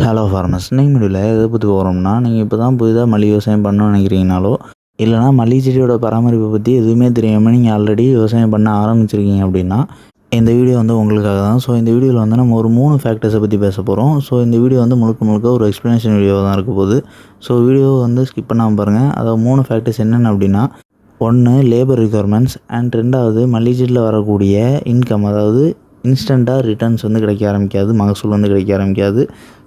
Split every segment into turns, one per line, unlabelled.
Hello farmers, இன்னைக்கு வீடியோவில் எதை பற்றி போகிறோம்னா, நீங்கள் இப்போ தான் புதிதாக மல்லிகை விவசாயம் பண்ணணும்னு நினைக்கிறீங்கனாலோ, இல்லைனா மல்லிகை செடியோட பராமரிப்பை பற்றி எதுவுமே தெரியாமல் நீங்கள் ஆல்ரெடி விவசாயம் பண்ண ஆரம்பிச்சிருக்கீங்க அப்படின்னா, இந்த வீடியோ வந்து உங்களுக்காக தான். ஸோ இந்த வீடியோவில் வந்து நம்ம ஒரு 3 ஃபேக்டர்ஸை பற்றி பேச போகிறோம். ஸோ இந்த வீடியோ வந்து முழுக்க ஒரு எக்ஸ்ப்ளனேஷன் வீடியோ தான் இருக்க போகுது. ஸோ வீடியோ வந்து ஸ்கிப் பண்ணாமல் பாருங்கள். அதாவது 3 ஃபேக்டர்ஸ் என்னென்ன அப்படின்னா, 1 லேபர் ரிக்வயர்மெண்ட்ஸ் அண்ட் 2வது மல்லிகை செடியில் வரக்கூடிய இன்கம், அதாவது இன்ஸ்டண்ட்டாக ரிட்டர்ன்ஸ் வந்து கிடைக்க ஆரம்பிக்காது, மகசூல் வந்து கிடைக்க ஆரம்பிக்காது.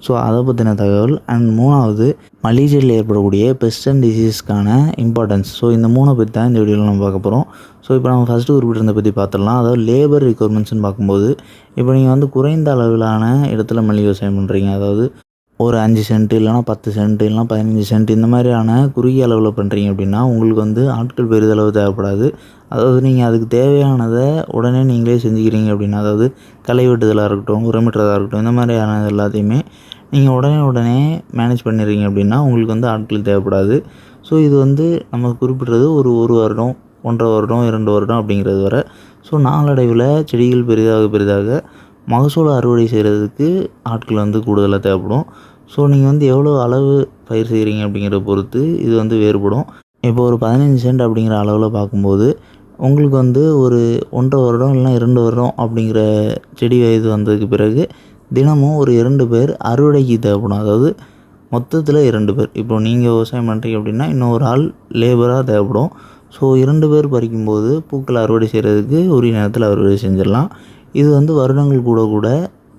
ஸோ அதை பற்றின தகவல். அண்ட் 3வது மல்லிகை செடியில் ஏற்படக்கூடிய பெஸ்ட் அண்ட் டிசீஸ்க்கான இம்பார்ட்டன்ஸ். ஸோ இந்த 3 பற்றி தான் இந்த வீடியோவில் நம்ம பார்க்க போகிறோம். ஸோ இப்போ நம்ம ஃபஸ்ட்டு குறிப்பிட்டிருந்த பற்றி பார்த்துடலாம். அதாவது லேபர் ரிக்வயர்மெண்ட்ஸ்னு பார்க்கும்போது, இப்போ நீங்கள் வந்து குறைந்த அளவிலான இடத்துல மல்லிகை விவசாயம் பண்ணுறீங்க, அதாவது ஒரு 5 சென்ட் இல்லைனா 10 சென்ட் இல்லைனா 15 சென்ட் இந்த மாதிரியான குறுகிய அளவில் பண்ணுறீங்க அப்படின்னா, உங்களுக்கு வந்து ஆட்கள் பெரிதளவு தேவைப்படாது. அதாவது நீங்கள் அதுக்கு தேவையானதை உடனே நீங்களே செஞ்சுக்கிறீங்க அப்படின்னா, அதாவது களை வெட்டுதலாக இருக்கட்டும், உரமிட்டுறதாக இருக்கட்டும், இந்த மாதிரியான எல்லாத்தையுமே நீங்கள் உடனே மேனேஜ் பண்ணிடுறீங்க அப்படின்னா, உங்களுக்கு வந்து ஆட்கள் தேவைப்படாது. ஸோ இது வந்து நம்ம குறிப்பிட்றது ஒரு வருடம், 1.5 வருடம், 2 வருடம் அப்படிங்கிறது வரை. ஸோ நாளடைவில் செடிகள் பெரிதாக மகசூல் அறுவடை செய்கிறதுக்கு ஆட்கள் வந்து கூடுதலாக தேவைப்படும். ஸோ நீங்கள் வந்து எவ்வளோ அளவு பயிர் செய்கிறீங்க அப்படிங்கிறத பொறுத்து இது வந்து வேறுபடும். இப்போ ஒரு 15 சென்ட் அப்படிங்கிற அளவில் பார்க்கும்போது, உங்களுக்கு வந்து ஒரு 1.5 வருடம் இல்லைனா 2 வருடம் அப்படிங்கிற செடி வயது வந்ததுக்கு பிறகு தினமும் ஒரு 2 பேர் அறுவடைக்கு தேவைப்படும். அதாவது மொத்தத்தில் 2 பேர். இப்போ நீங்கள் விவசாயம் பண்ணுறீங்க அப்படின்னா இன்னொரு ஆள் லேபராக தேவைப்படும். ஸோ 2 பேர் பறிக்கும்போது பூக்களை அறுவடை செய்கிறதுக்கு உரிய நேரத்தில் அறுவடை செஞ்சிடலாம். இது வந்து வருடங்கள் கூட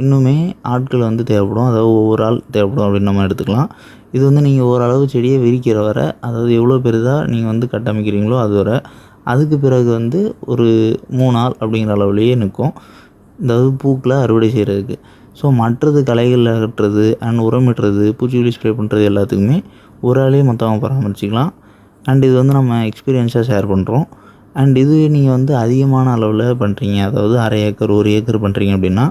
இன்னுமே ஆட்கள் வந்து தேவைப்படும். அதாவது ஒவ்வொரு ஆள் தேவைப்படும் அப்படின்னு நம்ம எடுத்துக்கலாம். இது வந்து நீங்கள் ஓரளவு செடியை விரிக்கிற வரை, அதாவது எவ்வளோ பெரிதாக நீங்கள் வந்து கட்டமைக்கிறீங்களோ அது வரை, அதுக்கு பிறகு வந்து ஒரு 3 ஆள் அப்படிங்கிற அளவுலேயே நிற்கும், அதாவது பூக்களை அறுவடை செய்கிறதுக்கு. ஸோ மற்றது களைகள் அகற்றுறது அண்ட் உரமிடுறது, பூச்சிக்கொல்லி ஸ்ப்ரே பண்ணுறது எல்லாத்துக்குமே ஒரு ஆளே மொத்தமாக பராமரிச்சிக்கலாம். அண்ட் இது வந்து நம்ம எக்ஸ்பீரியன்ஸாக ஷேர் பண்ணுறோம். அண்ட் இது நீங்கள் வந்து அதிகமான அளவில் பண்ணுறீங்க, அதாவது 1/2 ஏக்கர் 1 ஏக்கர் பண்ணுறீங்க அப்படின்னா,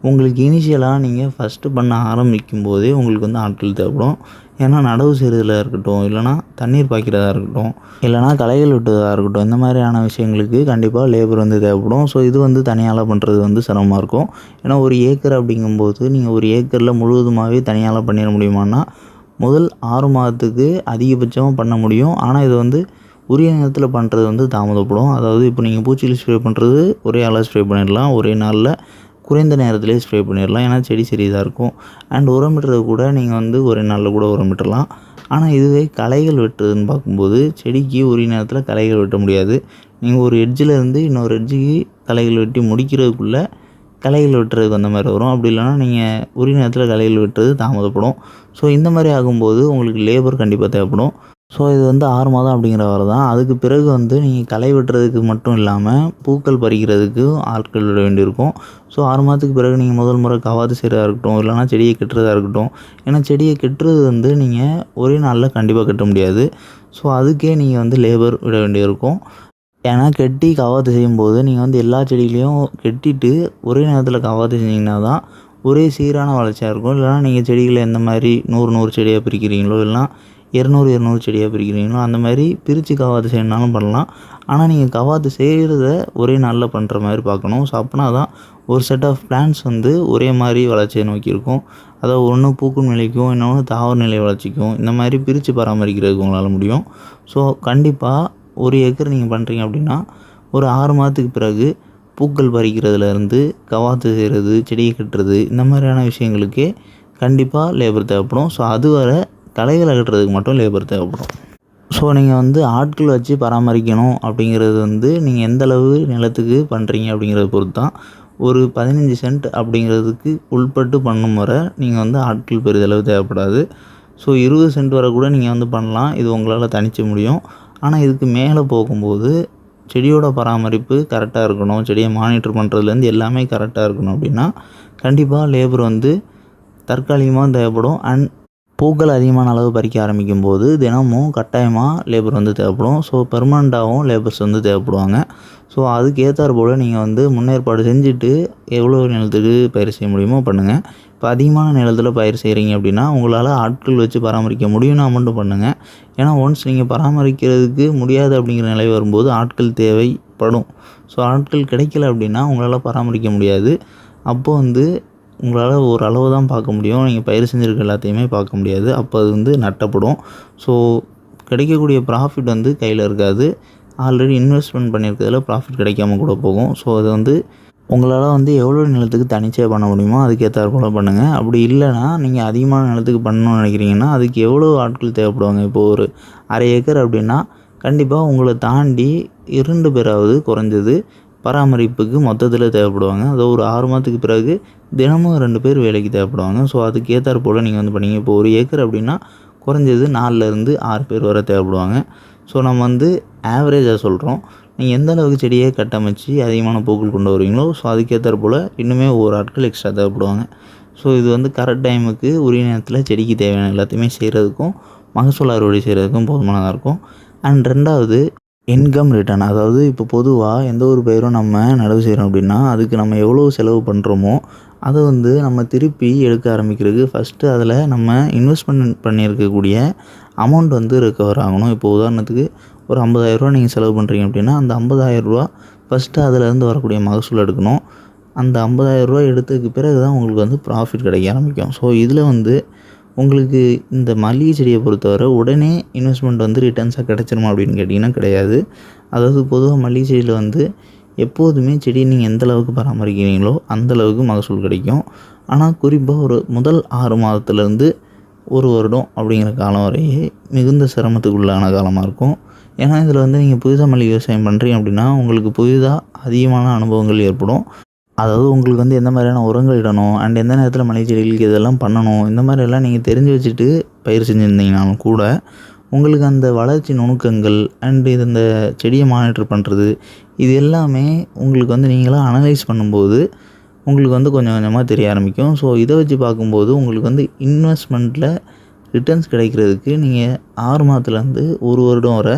உங்களுக்கு இனிஷியலாக நீங்கள் ஃபஸ்ட்டு பண்ண ஆரம்பிக்கும் போதே உங்களுக்கு வந்து ஆட்கள் தேவைப்படும். ஏன்னா நடவு செய்கிறதுல இருக்கட்டும், இல்லைனா தண்ணீர் பாய்க்கிறதா இருக்கட்டும், இல்லைனா களைகள் வெட்டுறதா இருக்கட்டும், இந்த மாதிரியான விஷயங்களுக்கு கண்டிப்பாக லேபர் வந்து தேவைப்படும். ஸோ இது வந்து தனியால் பண்ணுறது வந்து சிரமமாக இருக்கும். ஏன்னா 1 ஏக்கர் அப்படிங்கும்போது நீங்கள் 1 ஏக்கரில் முழுவதுமாகவே தனியால் பண்ணிட முடியுமான்னா, முதல் 6 மாதத்துக்கு அதிகபட்சமாக பண்ண முடியும். ஆனால் இது வந்து உரிய நேரத்தில் பண்ணுறது வந்து தாமதப்படும். அதாவது இப்போ நீங்கள் பூச்சிக்கொல்லி ஸ்ப்ரே பண்ணுறது ஒரே ஆளாக ஸ்ப்ரே பண்ணிடலாம், ஒரே நாளில் குறைந்த நேரத்திலே ஸ்ப்ரே பண்ணிடலாம். ஏன்னா செடி சரியாக இருக்கும். அண்ட் உரமிட்டுறது கூட நீங்கள் வந்து ஒரே நாளில் கூட உரமிட்டுடலாம். ஆனால் இதுவே களைகள் வெட்டுறதுன்னு பார்க்கும்போது, செடிக்கு உரிய நேரத்தில் களைகள் வெட்ட முடியாது. நீங்கள் ஒரு எட்ஜில் இருந்து இன்னொரு எட்ஜுக்கு களைகள் வெட்டி முடிக்கிறதுக்குள்ளே களைகள் வெட்டுறதுக்கு அந்த மாதிரி வரும். அப்படி இல்லைனா நீங்கள் உரிய நேரத்தில் களைகள் வெட்டுறது தாமதப்படும். ஸோ இந்த மாதிரி ஆகும்போது உங்களுக்கு லேபர் கண்டிப்பாக தேவைப்படும். ஸோ இது வந்து 6 மாதம் அப்படிங்கிற வரை தான். அதுக்கு பிறகு வந்து நீங்கள் களை வெட்டுறதுக்கு மட்டும் இல்லாமல் பூக்கள் பறிக்கிறதுக்கு ஆட்கள் விட வேண்டியிருக்கும். ஸோ 6 மாதத்துக்கு பிறகு நீங்கள் முதல் முறை கவாத்து செய்கிறதா இருக்கட்டும், இல்லைனா செடியை கட்டுறதா இருக்கட்டும். ஏன்னா செடியை கட்டுறது வந்து நீங்கள் ஒரே நாளில் கண்டிப்பாக கட்ட முடியாது. ஸோ அதுக்கே நீங்கள் வந்து லேபர் விட வேண்டியிருக்கும். ஏன்னா கட்டி கவாத்து செய்யும்போது நீங்கள் வந்து எல்லா செடிகளையும் கட்டிட்டு ஒரே நேரத்தில் கவாத்து செஞ்சிங்கன்னா தான் ஒரே சீரான வளர்ச்சியாக இருக்கும். இல்லைனா நீங்கள் செடிகளை எந்த மாதிரி 100 செடியாக பிரிக்கிறீங்களோ, இல்லைனா 200 செடியாக பிரிக்கிறீங்களோ, அந்த மாதிரி பிரித்து கவாத்து செய்யணுனாலும் பண்ணலாம். ஆனால் நீங்கள் கவாத்து செய்கிறத ஒரே நாளில் பண்ணுற மாதிரி பார்க்கணும். ஸோ அப்படின்னா தான் ஒரு செட் ஆஃப் பிளான்ட்ஸ் வந்து ஒரே மாதிரி வளர்ச்சியை நோக்கி இருக்கும். அதாவது ஒன்று பூக்கும் நிலைக்கும், இன்னொன்று தாவர நிலை வளர்ச்சிக்கும், இந்த மாதிரி பிரித்து பராமரிக்கிறதுக்கு உங்களால் முடியும். ஸோ கண்டிப்பாக 1 ஏக்கர் நீங்கள் பண்ணுறீங்க அப்படின்னா, ஒரு 6 மாதத்துக்கு பிறகு பூக்கள் பறிக்கிறதுலேருந்து கவாத்து செய்கிறது, செடியை கட்டுறது, இந்த மாதிரியான விஷயங்களுக்கே கண்டிப்பாக லேபர் தேவைப்படும். ஸோ அது வரை களைகள் அகற்றுறதுக்கு மட்டும் லேபர் தேவைப்படும். ஸோ நீங்கள் வந்து ஆட்கள் வச்சு பராமரிக்கணும் அப்படிங்கிறது வந்து நீங்கள் எந்தளவு நிலத்துக்கு பண்ணுறீங்க அப்படிங்கிறத பொறுத்து தான். ஒரு 15 சென்ட் அப்படிங்கிறதுக்கு உள்பட்டு பண்ணும் வரை நீங்கள் வந்து ஆட்கள் பெரிதளவு தேவைப்படாது. ஸோ 20 சென்ட் வரை கூட நீங்கள் வந்து பண்ணலாம். இது உங்களால் தனிச்ச முடியும். ஆனால் இதுக்கு மேலே போகும்போது செடியோட பராமரிப்பு கரெக்டாக இருக்கணும், செடியை மானிட்டர் பண்ணுறதுலேருந்து எல்லாமே கரெக்டாக இருக்கணும் அப்படின்னா, கண்டிப்பாக லேபர் வந்து தற்காலிகமாக தேவைப்படும். அண்ட் பூக்கள் அதிகமான அளவு பறிக்க ஆரம்பிக்கும் போது தினமும் கட்டாயமாக லேபர் வந்து தேவைப்படும். ஸோ பெர்மனண்ட்டாகவும் லேபர்ஸ் வந்து தேவைப்படுவாங்க. ஸோ அதுக்கு ஏற்றாற் போல் நீங்கள் வந்து முன்னேற்பாடு செஞ்சுட்டு எவ்வளோ நிலத்துக்கு பயிர் செய்ய முடியுமோ பண்ணுங்கள். இப்போ அதிகமான நிலத்தில் பயிர் செய்கிறீங்க அப்படின்னா, உங்களால் ஆட்கள் வச்சு பராமரிக்க முடியும்னா மட்டும் பண்ணுங்கள். ஏன்னா ஒன்ஸ் நீங்கள் பராமரிக்கிறதுக்கு முடியாது அப்படிங்கிற நிலை வரும்போது ஆட்கள் தேவைப்படும். ஸோ ஆட்கள் கிடைக்கல அப்படின்னா உங்களால் பராமரிக்க முடியாது. அப்போது வந்து உங்களால் ஒரு அளவு தான் பார்க்க முடியும். நீங்கள் பயிர் செஞ்சுருக்க எல்லாத்தையுமே பார்க்க முடியாது. அப்போ அது வந்து நட்டப்படும். ஸோ கிடைக்கக்கூடிய ப்ராஃபிட் வந்து கையில் இருக்காது. ஆல்ரெடி இன்வெஸ்ட்மெண்ட் பண்ணியிருக்கிறதுல ப்ராஃபிட் கிடைக்காம கூட போகும். ஸோ அது வந்து உங்களால் வந்து எவ்வளோ நிலத்துக்கு தனிச்சையாக பண்ண முடியுமோ அதுக்கேற்றாற் போல பண்ணுங்கள். அப்படி இல்லைனா நீங்கள் அதிகமான நிலத்துக்கு பண்ணணும்னு நினைக்கிறீங்கன்னா அதுக்கு எவ்வளோ ஆட்கள் தேவைப்படுவாங்க. இப்போது ஒரு 1/2 ஏக்கர் அப்படின்னா கண்டிப்பாக உங்களை தாண்டி 2 பேராவது குறைஞ்சது பராமரிப்புக்கு மொத்தத்தில் தேவைப்படுவாங்க. அது ஒரு 6 மாதத்துக்கு பிறகு தினமும் 2 பேர் வேலைக்கு தேவைப்படுவாங்க. ஸோ அதுக்கேற்றாற் போல் நீங்கள் வந்து பண்ணீங்க. இப்போ 1 ஏக்கர் அப்படின்னா குறைஞ்சது 4லேருந்து 6 பேர் வரை தேவைப்படுவாங்க. ஸோ நம்ம வந்து ஆவரேஜாக சொல்கிறோம். நீங்கள் எந்த அளவுக்கு செடியை கட்டமைச்சு அதிகமான பூக்கள் கொண்டு வருவீங்களோ ஸோ அதுக்கேற்றாற் போல் இன்னுமே ஒரு ஆட்கள் எக்ஸ்ட்ரா தேவைப்படுவாங்க. ஸோ இது வந்து கரெக்ட் டைமுக்கு உரிய நேரத்தில் செடிக்கு தேவையான எல்லாத்தையுமே செய்கிறதுக்கும் மகசூல் அறுவடை செய்கிறதுக்கும் போதுமானதாக இருக்கும். அண்ட் 2வது இன்கம் ரிட்டர்ன். அதாவது இப்போ பொதுவாக எந்த ஒரு பயிரும் நம்ம நடவு செய்கிறோம் அப்படின்னா அதுக்கு நம்ம எவ்வளோ செலவு பண்ணுறோமோ அதை வந்து நம்ம திருப்பி எடுக்க ஆரம்பிக்கிறதுக்கு ஃபஸ்ட்டு அதில் நம்ம இன்வெஸ்ட்மெண்ட் பண்ணியிருக்கக்கூடிய அமௌண்ட் வந்து ரெக்கவர் ஆகணும். இப்போ உதாரணத்துக்கு ஒரு 50,000 நீங்கள் செலவு பண்ணுறீங்க அப்படின்னா அந்த 50,000 ஃபஸ்ட்டு அதிலேருந்து வரக்கூடிய மகசூல் எடுக்கணும். அந்த 50,000 எடுத்ததுக்கு பிறகு தான் உங்களுக்கு வந்து ப்ராஃபிட் கிடைக்க ஆரம்பிக்கும். ஸோ இதில் வந்து உங்களுக்கு இந்த மல்லிகை செடியை பொறுத்தவரை உடனே இன்வெஸ்ட்மெண்ட் வந்து ரிட்டர்ன்ஸாக கிடச்சிருமா அப்படின்னு கேட்டிங்கன்னா கிடையாது. அதாவது பொதுவாக மல்லிகை செடியில் வந்து எப்போதுமே செடியை நீங்கள் எந்த அளவுக்கு பராமரிக்கிறீங்களோ அந்தளவுக்கு மகசூல் கிடைக்கும். ஆனால் குறிப்பாக ஒரு முதல் 6 மாதத்துலேருந்து 1 வருடம் அப்படிங்கிற காலம் வரையே மிகுந்த சிரமத்துக்குள்ளான காலமாக இருக்கும். ஏன்னா இதில் வந்து நீங்கள் புதிதாக மல்லிகை விவசாயம் பண்ணுறீங்க அப்படின்னா உங்களுக்கு புதிதாக அதிகமான அனுபவங்கள் ஏற்படும். அதாவது உங்களுக்கு வந்து எந்த மாதிரியான உரங்கள் இடணும் அண்ட் எந்த நேரத்தில் மல்லிகை செடிகளுக்கு இதெல்லாம் பண்ணணும் இந்த மாதிரியெல்லாம் நீங்கள் தெரிஞ்சு வச்சுட்டு பயிர் செஞ்சுருந்தீங்கனாலும் கூட உங்களுக்கு அந்த வளர்ச்சி நுணுக்கங்கள் அண்டு இந்த செடியை மானிட்டர் பண்ணுறது இது எல்லாமே உங்களுக்கு வந்து நீங்களாக அனலைஸ் பண்ணும்போது உங்களுக்கு வந்து கொஞ்சம் கொஞ்சமாக தெரிய ஆரம்பிக்கும். ஸோ இதை வச்சு பார்க்கும்போது உங்களுக்கு வந்து இன்வெஸ்ட்மெண்ட்டில் ரிட்டர்ன்ஸ் கிடைக்கிறதுக்கு நீங்கள் 6 மாதத்துலேருந்து 1 வருடம் வரை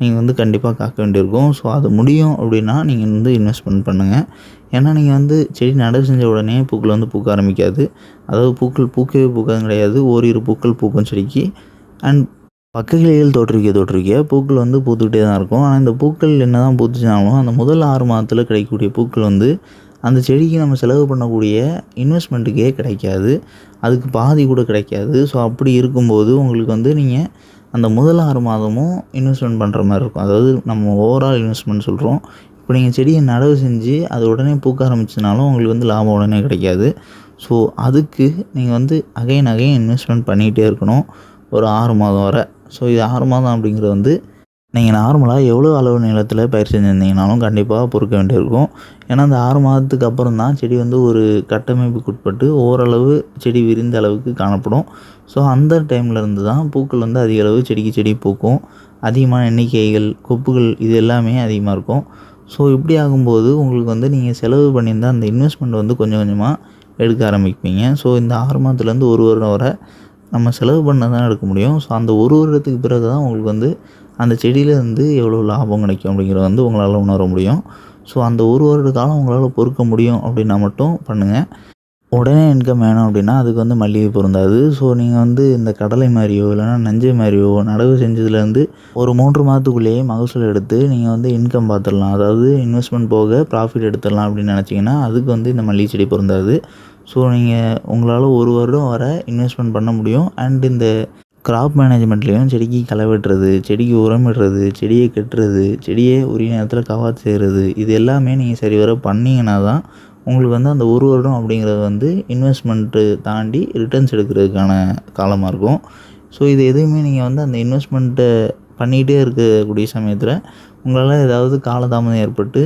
நீங்கள் வந்து கண்டிப்பாக காக்க வேண்டியிருக்கும். ஸோ அது முடியும் அப்படின்னா நீங்கள் வந்து இன்வெஸ்ட்மெண்ட் பண்ணுங்கள். ஏன்னா நீங்கள் வந்து செடி நடவு செஞ்ச உடனே பூக்கள் வந்து பூக்க ஆரம்பிக்காது. அதாவது பூக்கள் பூக்கவே பூக்காதும் கிடையாது. ஓரிரு பூக்கள் பூக்கும் செடிக்கு. அண்ட் பக்கக்கிளைகள் தோற்றுவிக்க பூக்கள் வந்து பூத்துக்கிட்டே தான் இருக்கும். ஆனால் இந்த பூக்கள் என்ன தான் பூத்துச்சினாலும் அந்த முதல் 6 மாதத்தில் கிடைக்கக்கூடிய பூக்கள் வந்து அந்த செடிக்கு நம்ம செலவு பண்ணக்கூடிய இன்வெஸ்ட்மெண்ட்டுக்கே கிடைக்காது. அதுக்கு பாதி கூட கிடைக்காது. ஸோ அப்படி இருக்கும்போது உங்களுக்கு வந்து நீங்கள் அந்த முதல் 6 மாதமும் இன்வெஸ்ட்மெண்ட் பண்ணுற மாதிரி இருக்கும். அதாவது நம்ம ஓவரால் இன்வெஸ்ட்மெண்ட் சொல்கிறோம். இப்போ நீங்கள் செடியை நடவு செஞ்சு அது உடனே பூக்க ஆரம்பிச்சதுனாலும் உங்களுக்கு வந்து லாபம் உடனே கிடைக்காது. ஸோ அதுக்கு நீங்கள் வந்து அகைன் இன்வெஸ்ட்மெண்ட் பண்ணிகிட்டே இருக்கணும் ஒரு 6 மாதம் வரை. ஸோ இது 6 மாதம் அப்படிங்கிறது வந்து நீங்கள் நார்மலாக எவ்வளோ அளவு நிலத்தில் பயிர் செஞ்சுருந்தீங்கனாலும் கண்டிப்பாக பொறுக்க வேண்டியிருக்கும். ஏன்னா அந்த 6 மாதத்துக்கு அப்புறம் தான் செடி வந்து ஒரு கட்டமைப்புக்குட்பட்டு ஓரளவு செடி விரிந்த அளவுக்கு காணப்படும். ஸோ அந்த டைம்லேருந்து தான் பூக்கள் வந்து அதிக அளவு செடிக்கு செடி பூக்கும். அதிகமான எண்ணிக்கைகள் கொப்புகள் இது எல்லாமே அதிகமாக இருக்கும். ஸோ இப்படி ஆகும்போது உங்களுக்கு வந்து நீங்கள் செலவு பண்ணியிருந்த அந்த இன்வெஸ்ட்மெண்ட் வந்து கொஞ்சம் கொஞ்சமாக எடுக்க ஆரம்பிப்பீங்க. ஸோ இந்த 6 மாதத்துலேருந்து 1 வருடம் வரை நம்ம செலவு பண்ண தான் எடுக்க முடியும். ஸோ அந்த 1 வருடத்துக்கு பிறகு தான் உங்களுக்கு வந்து அந்த செடியிலேருந்து எவ்வளோ லாபம் கிடைக்கும் அப்படிங்கிறத வந்து உங்களால் உணர முடியும். ஸோ அந்த 1 வருட காலம் உங்களால் பொறுக்க முடியும் அப்படின்னா மட்டும் பண்ணுங்கள். உடனே இன்கம் வேணும் அப்படின்னா அதுக்கு வந்து மல்லிகை பொருந்தாது. ஸோ நீங்கள் வந்து இந்த கடலை மாதிரியோ இல்லைனா நஞ்சை மாதிரியோ நடவு செஞ்சதுலேருந்து ஒரு 3 மாதத்துக்குள்ளேயே மகசூல் எடுத்து நீங்கள் வந்து இன்கம் பார்த்துடலாம். அதாவது இன்வெஸ்ட்மெண்ட் போக ப்ராஃபிட் எடுத்துடலாம் அப்படின்னு நினச்சிங்கன்னா அதுக்கு வந்து இந்த மல்லிகை செடி பொருந்தாது. ஸோ நீங்கள் உங்களால் 1 வருடம் வரை இன்வெஸ்ட்மெண்ட் பண்ண முடியும். அண்ட் இந்த கிராப் மேனேஜ்மெண்ட்லேயும் செடிக்கு களை வெட்டுறது, செடிக்கு உரமிடுறது, செடியை கட்டுறது, செடியை உரிய நேரத்தில் கவாத்து செய்கிறது இது எல்லாமே நீங்கள் சரிவர பண்ணிங்கன்னா தான் உங்களுக்கு வந்து அந்த 1 வருடம் அப்படிங்கிறது வந்து இன்வெஸ்ட்மெண்ட்டு தாண்டி ரிட்டர்ன்ஸ் எடுக்கிறதுக்கான காலமாக இருக்கும். ஸோ இது எதுவுமே நீங்கள் வந்து அந்த இன்வெஸ்ட்மெண்ட்டை பண்ணிகிட்டே இருக்கக்கூடிய சமயத்தில் உங்களால் ஏதாவது காலதாமதம் ஏற்பட்டு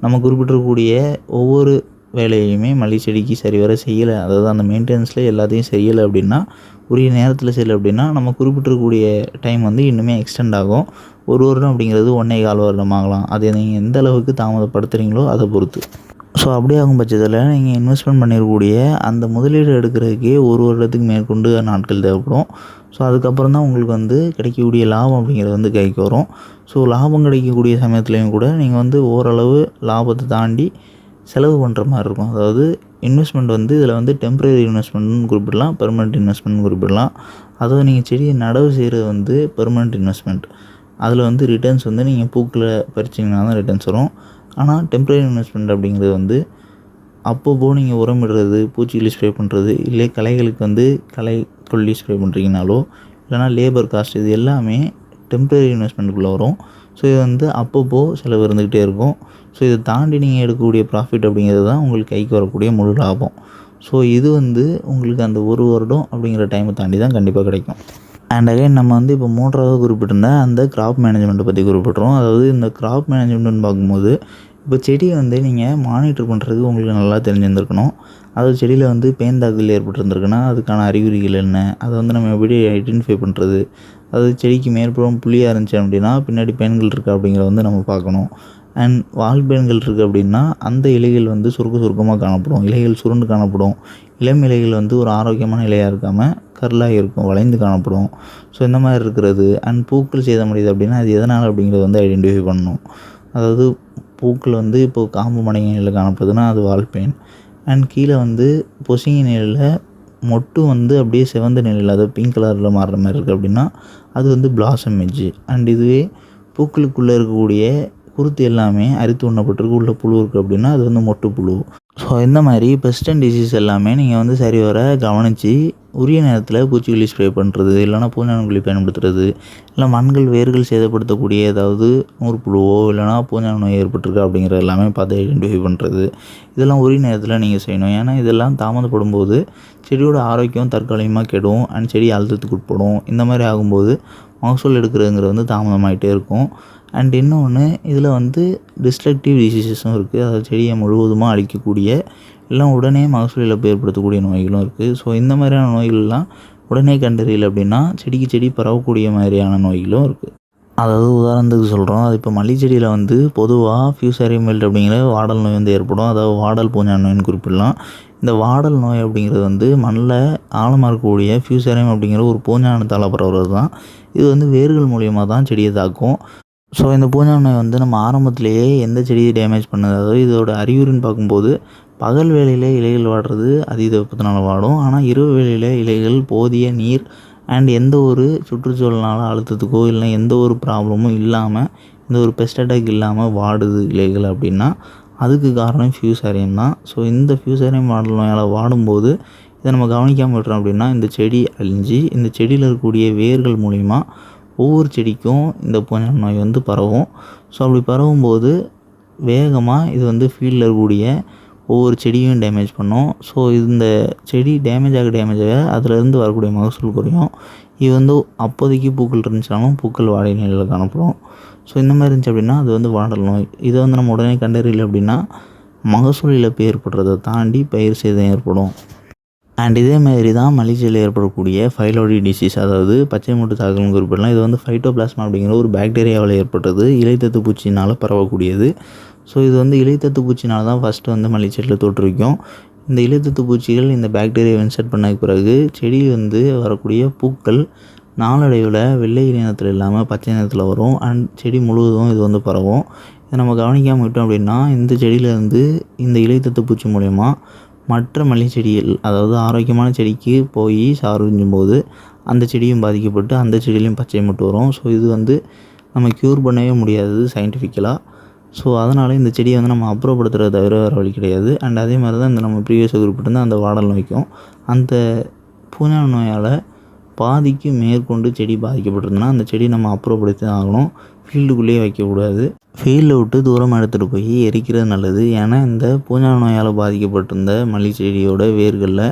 நம்ம குறிப்பிட்டிருக்கக்கூடிய ஒவ்வொரு வேலையுமே மல்லிகை செடிக்கு சரிவர செய்யலை, அதாவது அந்த மெயின்டெனன்ஸில் எல்லாத்தையும் செய்யலை அப்படின்னா உரிய நேரத்தில் செய்யலை அப்படின்னா நம்ம குறிப்பிட்டிருக்கக்கூடிய டைம் வந்து இன்னுமே எக்ஸ்டெண்ட் ஆகும். 1 வருடம் அப்படிங்கிறது 1.25 வருடம் ஆகலாம். அதை நீங்கள் எந்த அளவுக்கு தாமதப்படுத்துகிறீங்களோ அதை பொறுத்து. ஸோ அப்படி ஆகும் பட்சத்தில் நீங்கள் இன்வெஸ்ட்மெண்ட் பண்ணியிருக்கக்கூடிய அந்த முதலீடு எடுக்கிறதுக்கே 1 வருடத்துக்கு மேற்கொண்டு நாட்கள் தேவைப்படும். ஸோ அதுக்கப்புறம் தான் உங்களுக்கு வந்து கிடைக்கக்கூடிய லாபம் அப்படிங்கிறது வந்து கைக்கு வரும். ஸோ லாபம் கிடைக்கக்கூடிய சமயத்துலேயும் கூட நீங்கள் வந்து ஓரளவு லாபத்தை தாண்டி செலவு பண்ணுற மாதிரி இருக்கும். அதாவது இன்வெஸ்ட்மெண்ட் வந்து இதில் வந்து டெம்ப்ரரி இன்வெஸ்ட்மெண்ட்னு குறிப்பிடலாம், பெர்மனெண்ட் இன்வெஸ்ட்மெண்ட்னு குறிப்பிடலாம். அதாவது நீங்கள் செடியை நடவு செய்கிறது வந்து பெர்மனெண்ட் இன்வெஸ்ட்மெண்ட். அதில் வந்து ரிட்டர்ன்ஸ் வந்து நீங்கள் பூக்களை பறிச்சிங்கன்னா தான் ரிட்டர்ன்ஸ் வரும். ஆனால் டெம்ப்ரரி இன்வெஸ்ட்மெண்ட் அப்படிங்கிறது வந்து அப்பப்போ நீங்கள் உரமிடுறது, பூச்சிக்கொல்லி ஸ்ப்ரே பண்ணுறது, இல்லை களைகளுக்கு வந்து களைக்கொல்லி ஸ்ப்ரே பண்ணுறீங்கனாலோ, இல்லைனா லேபர் காஸ்ட், இது எல்லாமே டெம்பரரி இன்வெஸ்ட்மெண்ட்டுக்குள்ளே வரும். ஸோ இது வந்து அப்பப்போ செலவு இருந்துக்கிட்டே இருக்கும். ஸோ இதை தாண்டி நீங்கள் எடுக்கக்கூடிய ப்ராஃபிட் அப்படிங்கிறது தான் உங்களுக்கு கைக்கு வரக்கூடிய முழு லாபம். ஸோ இது வந்து உங்களுக்கு அந்த 1 வருடம் அப்படிங்கிற டைமை தாண்டி தான் கண்டிப்பாக கிடைக்கும். அண்ட் அகைன் நம்ம வந்து இப்போ 3வது குறிப்பிட்டிருந்த அந்த கிராப் மேனேஜ்மெண்ட்டை பற்றி குறிப்பிட்றோம். அதாவது இந்த கிராப் மேனேஜ்மெண்ட்னு பார்க்கும்போது, இப்போ செடியை வந்து நீங்கள் மானிட்டர் பண்ணுறதுக்கு உங்களுக்கு நல்லா தெரிஞ்சிருந்துருக்கணும். அதாவது செடியில் வந்து பேன் தாக்குதல் ஏற்பட்டிருந்துருக்குன்னா அதுக்கான அறிகுறிகள் என்ன, அதை வந்து நம்ம எப்படி ஐடென்டிஃபை பண்ணுறது, அதாவது செடிக்கு மேற்புறம் புள்ளியாக இருந்துச்சு அப்படின்னா பின்னாடி பேன்கள் இருக்கா அப்படிங்கிறத வந்து நம்ம பார்க்கணும். அண்ட் வால்பேன்கள் இருக்குது அப்படின்னா அந்த இலைகள் வந்து சுருக்கமாக காணப்படும், இலைகள் சுருண்டு காணப்படும், இளம் இலைகள் வந்து ஒரு ஆரோக்கியமான இலையாக இருக்காமல் கர்லாக இருக்கும், வளைந்து காணப்படும். ஸோ இந்த மாதிரி இருக்கிறது. அண்ட் பூக்கள் சேதமடையுது அப்படின்னா அது எதனால் அப்படிங்கிறத வந்து ஐடென்டிஃபை பண்ணணும். அதாவது பூக்கள் வந்து இப்போது காம்பு மடங்கிய நிலையில் காணப்படுதுன்னா அது வால்பேன். அண்ட் கீழே வந்து பொசுங்கி நிலையில் மொட்டு வந்து அப்படியே சிவந்த நிலையில், அதாவது பிங்க் கலரில் மாறுற மாதிரி இருக்குது அப்படின்னா அது வந்து பிளாசம் எட்ஜ். அண்ட் இதுவே பூக்களுக்குள்ளே இருக்கக்கூடிய குருத்து எல்லாமே அரித்து உண்ணப்பட்டிருக்கு, உள்ள புழு இருக்குது அப்படின்னா அது வந்து மொட்டு புழு. ஸோ இந்த மாதிரி பெஸ்ட் அண்ட் டிசீஸ் எல்லாமே நீங்கள் வந்து சரிவர கவனித்து உரிய நேரத்தில் பூச்சிக்கொல்லி ஸ்ப்ரே பண்ணுறது, இல்லைனா பூஞ்சானக்கொல்லி பயன்படுத்துறது, இல்லை மண்கள் வேர்கள் சேதப்படுத்தக்கூடிய ஏதாவது நூற்புழுவோ இல்லைனா பூஞ்சான நோய் ஏற்பட்டிருக்கா அப்படிங்கிறது எல்லாமே பார்த்து ஐடென்டிஃபை பண்ணுறது, இதெல்லாம் உரிய நேரத்தில் நீங்கள் செய்யணும். ஏன்னா இதெல்லாம் தாமதப்படும் போது செடியோட ஆரோக்கியம் தற்காலிகமாக கெடும் அண்ட் செடி அழுத்தத்துக்கு உட்படும். இந்த மாதிரி ஆகும்போது மகசூல் எடுக்கிறதுங்கிறது வந்து தாமதமாகிட்டே இருக்கும். அண்ட் இன்னொன்று இதில் வந்து டிஸ்ட்ரக்டிவ் டிசீசஸும் இருக்குது. அதாவது செடியை முழுவதுமாக அழிக்கக்கூடிய, எல்லாம் உடனே மகசூல் இழப்பு ஏற்படுத்தக்கூடிய நோய்களும் இருக்குது. ஸோ இந்த மாதிரியான நோய்கள்லாம் உடனே கண்டறியல அப்படின்னா செடிக்கு செடி பரவக்கூடிய மாதிரியான நோய்களும் இருக்குது. அதாவது உதாரணத்துக்கு சொல்கிறோம், அது இப்போ மல்லி செடியில் வந்து பொதுவாக ஃபியூசேரியம் வில்ட் அப்படிங்கிற வாடல் நோய் வந்து ஏற்படும். அதாவது வாடல் பூஞ்சான நோயின்னு குறிப்பிடலாம். இந்த வாடல் நோய் அப்படிங்கிறது வந்து மண்ணில் ஆழமாக இருக்கக்கூடிய ஃபியூசேரியம் அப்படிங்கிற ஒரு பூஞ்சானத்தால் பரவுறது தான். இது வந்து வேர்கள் மூலியமாக தான் செடியை தாக்கும். ஸோ இந்த பூஞ்சான நோய் வந்து நம்ம ஆரம்பத்திலேயே எந்த செடியை டேமேஜ் பண்ணுது, அதாவது இதோட அறிகுறின்னு பார்க்கும்போது பகல் வேளையில் இலைகள் வாடுறது அதீத வெப்பத்தினால வாடும். ஆனால் இரவு வேளையில் இலைகள் போதிய நீர் அண்ட் எந்த ஒரு சுற்றுச்சூழல்னால அழுத்தத்துக்கோ இல்லை எந்த ஒரு ப்ராப்ளமும் இல்லாமல், எந்த ஒரு பெஸ்ட் அட்டாக் இல்லாமல் வாடுது இலைகள் அப்படின்னா அதுக்கு காரணம் ஃபியூசேரியம் தான். ஸோ இந்த ஃபியூசேரியம் வாடல் நோயால் வாடும்போது இதை நம்ம கவனிக்காமல் விட்டுறோம் அப்படின்னா இந்த செடி அழிஞ்சு இந்த செடியில் இருக்கக்கூடிய வேர்கள் மூலிமா ஒவ்வொரு செடிக்கும் இந்த பூஞ்சான நோய் வந்து பரவும். ஸோ அப்படி பரவும்போது வேகமாக இது வந்து ஃபீல்டில் இருக்கக்கூடிய ஒவ்வொரு செடியும் டேமேஜ் பண்ணும். ஸோ இந்த செடி டேமேஜ் ஆக அதிலேருந்து வரக்கூடிய மகசூல் குறையும். இது வந்து அப்போதைக்கு பூக்கள் இருந்துச்சாலும் பூக்கள் வாடகை நிலையில் காணப்படும். ஸோ இந்த மாதிரி இருந்துச்சு அப்படின்னா அது வந்து வாடல் நோய். இதை வந்து நம்ம உடனே கண்டறியல அப்படின்னா மகசூல் இழப்பு ஏற்படுறதை தாண்டி பயிர் சேதம் ஏற்படும். அண்ட் இதே மாதிரி தான் மல்லி செடியில் ஏற்படக்கூடிய ஃபைலோடி டிசீஸ், அதாவது பச்சை மூட்டு தாக்குதல்னு குறிப்பிடலாம். இது வந்து ஃபைட்டோபிளாஸ்மா அப்படிங்கிற ஒரு பாக்டீரியாவில் ஏற்பட்டது, இலைத்தத்து பூச்சினால் பரவக்கூடியது. ஸோ இது வந்து இலைத்தத்து பூச்சினால் தான் ஃபஸ்ட்டு வந்து மல்லி செடியில் தோற்றுவிக்கும். இந்த இலைத்தத்து பூச்சிகள் இந்த பாக்டீரியாவை இன்செர்ட் பண்ண பிறகு செடி வந்து வரக்கூடிய பூக்கள் நாளடைவில் வெள்ளை நிறத்தில் இல்லாமல் பச்சை நிறத்தில் வரும். அண்ட் செடி முழுவதும் இது வந்து பரவும். இதை நம்ம கவனிக்காமல் விட்டோம் அப்படின்னா இந்த செடியிலேருந்து இந்த இலைத்தத்து பூச்சி மூலயமா மற்ற மல்லி செடிகள், அதாவது ஆரோக்கியமான செடிக்கு போய் சார்ஜும் போது அந்த செடியும் பாதிக்கப்பட்டு அந்த செடியிலையும் பச்சை மொட்டு வரும். ஸோ இது வந்து நம்ம க்யூர் பண்ணவே முடியாது சயின்டிஃபிக்கலாக. ஸோ அதனால் இந்த செடியை வந்து நம்ம அப்புறப்படுத்துறத தவிர வேறு வழி கிடையாது. அண்ட் அதே மாதிரி தான் இந்த நம்ம ப்ரீவியஸாக குறிப்பிட்டிருந்த அந்த வாடல் நோய்க்கும் அந்த பூஞ்சான நோயால் பாதிக்கு மேற்கொண்டு செடி பாதிக்கப்பட்டிருந்தனா அந்த செடி நம்ம அப்புறப்படுத்தி தான் ஆகணும். ஃபீல்டுக்குள்ளேயே வைக்கக்கூடாது. ஃபீல்டை விட்டு தூரமாக எடுத்துகிட்டு போய் எரிக்கிறது நல்லது. ஏன்னா இந்த பூஞ்சான நோயால் பாதிக்கப்பட்டிருந்த மல்லி செடியோட வேர்களில்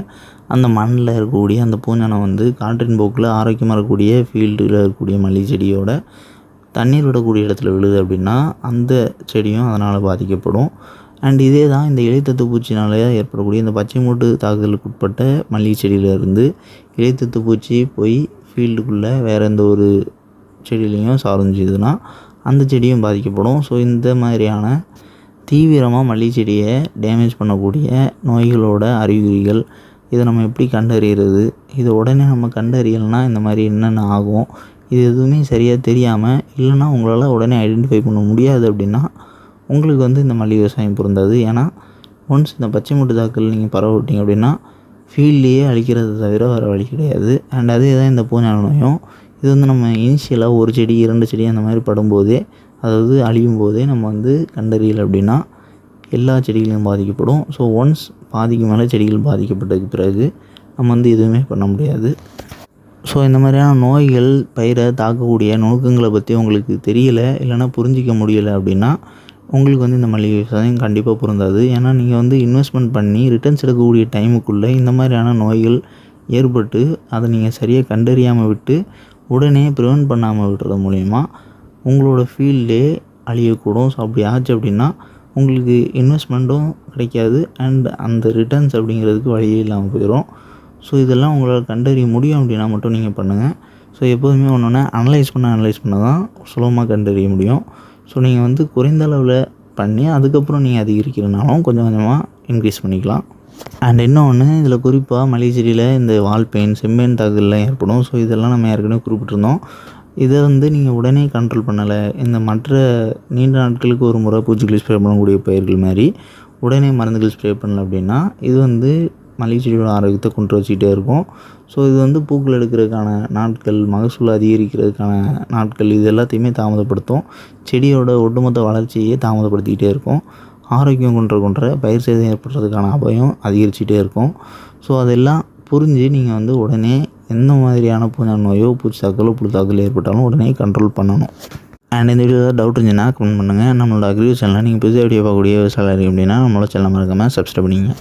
அந்த மண்ணில் இருக்கக்கூடிய அந்த பூஞ்சானம் வந்து காற்றின் போக்கில் ஆரோக்கியமாக இருக்கக்கூடிய ஃபீல்டில் இருக்கக்கூடிய மல்லி செடியோட தண்ணீர் விடக்கூடிய இடத்துல விழுது அப்படின்னா அந்த செடியும் அதனால் பாதிக்கப்படும். அண்ட் இதே தான் இந்த இலைத்தத்து பூச்சினால ஏற்படக்கூடிய இந்த பச்சை மூட்டு தாக்குதலுக்கு உட்பட்ட மல்லிகை செடியிலேருந்து இலைத்தத்து பூச்சி போய் ஃபீல்டுக்குள்ளே வேறு எந்த ஒரு செடியிலையும் சார்ந்துச்சுதுன்னா அந்த செடியும் பாதிக்கப்படும். ஸோ இந்த மாதிரியான தீவிரமாக மல்லிகை செடியை டேமேஜ் பண்ணக்கூடிய நோய்களோட அறிகுறிகள், இதை நம்ம எப்படி கண்டறிகிறது, இதை உடனே நம்ம கண்டறியலைன்னா இந்த மாதிரி என்னென்ன ஆகும், இது எதுவுமே சரியாக தெரியாமல் இல்லைன்னா உங்களால் உடனே ஐடென்டிஃபை பண்ண முடியாது அப்படின்னா உங்களுக்கு வந்து இந்த மல்லி விவசாயம் பொருந்தாது. ஏன்னா ஒன்ஸ் இந்த பச்சை மூட்டு தாக்கல் நீங்கள் பரவ விட்டீங்க அப்படின்னா ஃபீல்ட்லேயே அழிக்கிறத தவிர வேறு வழி கிடையாது. அண்ட் அதே தான் இந்த பூஞ்சான நோயும். இது வந்து நம்ம இனிஷியலாக ஒரு செடி 2 செடி அந்த மாதிரி படும்போதே, அதாவது அழியும் போதே நம்ம வந்து கண்டறியலை அப்படின்னா எல்லா செடிகளும் பாதிக்கப்படும். ஸோ ஒன்ஸ் பாதிக்கு மேலே செடிகள் பாதிக்கப்பட்டதுக்கு பிறகு நம்ம வந்து எதுவுமே பண்ண முடியாது. ஸோ இந்த மாதிரியான நோய்கள் பயிரை தாக்கக்கூடிய நுணுக்கங்களை பற்றி உங்களுக்கு தெரியலை, இல்லைனா புரிஞ்சிக்க முடியலை அப்படின்னா உங்களுக்கு வந்து இந்த மல்லிகை விவசாயம் கண்டிப்பாக பொருந்தாது. ஏன்னா நீங்கள் வந்து இன்வெஸ்ட்மெண்ட் பண்ணி ரிட்டர்ன்ஸ் எடுக்கக்கூடிய டைமுக்குள்ளே இந்த மாதிரியான நோய்கள் ஏற்பட்டு அதை நீங்கள் சரியாக கண்டறியாமல் விட்டு உடனே ப்ரிவென்ட் பண்ணாமல் விடுறது மூலிமா உங்களோட ஃபீல்டே அழியக்கூடும். ஸோ அப்படி ஆச்சு அப்படின்னா உங்களுக்கு இன்வெஸ்ட்மெண்ட்டும் கிடைக்காது அண்ட் அந்த ரிட்டர்ன்ஸ் அப்படிங்கிறதுக்கு வழியே இல்லாமல் போயிடும். ஸோ இதெல்லாம் உங்களால் கண்டறிய முடியும் அப்படின்னா மட்டும் நீங்கள் பண்ணுங்கள். ஸோ எப்போதுமே ஒன்று அனலைஸ் பண்ண தான் சுலபமாக கண்டறிய முடியும். ஸோ நீங்கள் வந்து குறைந்த அளவில் பண்ணி அதுக்கப்புறம் நீங்கள் அதிகரிக்கிறனாலும் கொஞ்சம் கொஞ்சமாக இன்க்ரீஸ் பண்ணிக்கலாம். அண்ட் இன்னொன்று, இதில் குறிப்பாக மல்லிகை செடியில் இந்த வால் பெயின், செம்பேன் தாக்குதல்லாம் ஏற்படும். ஸோ இதெல்லாம் நம்ம ஏற்கனவே குறிப்பிட்டிருந்தோம். இதை வந்து நீங்கள் உடனே கண்ட்ரோல் பண்ணலை, இந்த மற்ற நீண்ட நாட்களுக்கு ஒரு முறை பூச்சிக்கொல்லி ஸ்ப்ரே பண்ணக்கூடிய பயிர்கள் மாதிரி உடனே மருந்துகள் ஸ்ப்ரே பண்ணல அப்படின்னா இது வந்து மல்லிகை செடியோட ஆரோக்கியத்தை கொண்டு வச்சுக்கிட்டே இருக்கும். ஸோ இது வந்து பூக்கள் எடுக்கிறதுக்கான நாட்கள், மகசூல் அதிகரிக்கிறதுக்கான நாட்கள் இது எல்லாத்தையுமே தாமதப்படுத்தும். செடியோட ஒட்டுமொத்த வளர்ச்சியை தாமதப்படுத்திக்கிட்டே இருக்கும். ஆரோக்கியம் கொன்ற பயிர் சேதம் ஏற்படுறதுக்கான அபாயம் அதிகரிச்சுட்டே இருக்கும். ஸோ அதெல்லாம் புரிஞ்சு நீங்கள் வந்து உடனே எந்த மாதிரியான பூஞ்சை நோயோ, பூச்சி தாக்கலோ, புழு தாக்கல் ஏற்பட்டாலும் உடனே கண்ட்ரோல் பண்ணணும். அண்ட் இந்த வீடியோ ஏதாவது டவுட் இருந்துச்சுன்னா கமெண்ட் பண்ணுங்கள். நம்மளோட அக்ரி சேனலில் நீங்கள் புதிய வீடியோ பார்க்கக்கூடிய விவசாயம் அப்படின்னா நம்மளோட சேனல் மறக்காமல் சப்ஸ்கிரைப் பண்ணிங்க.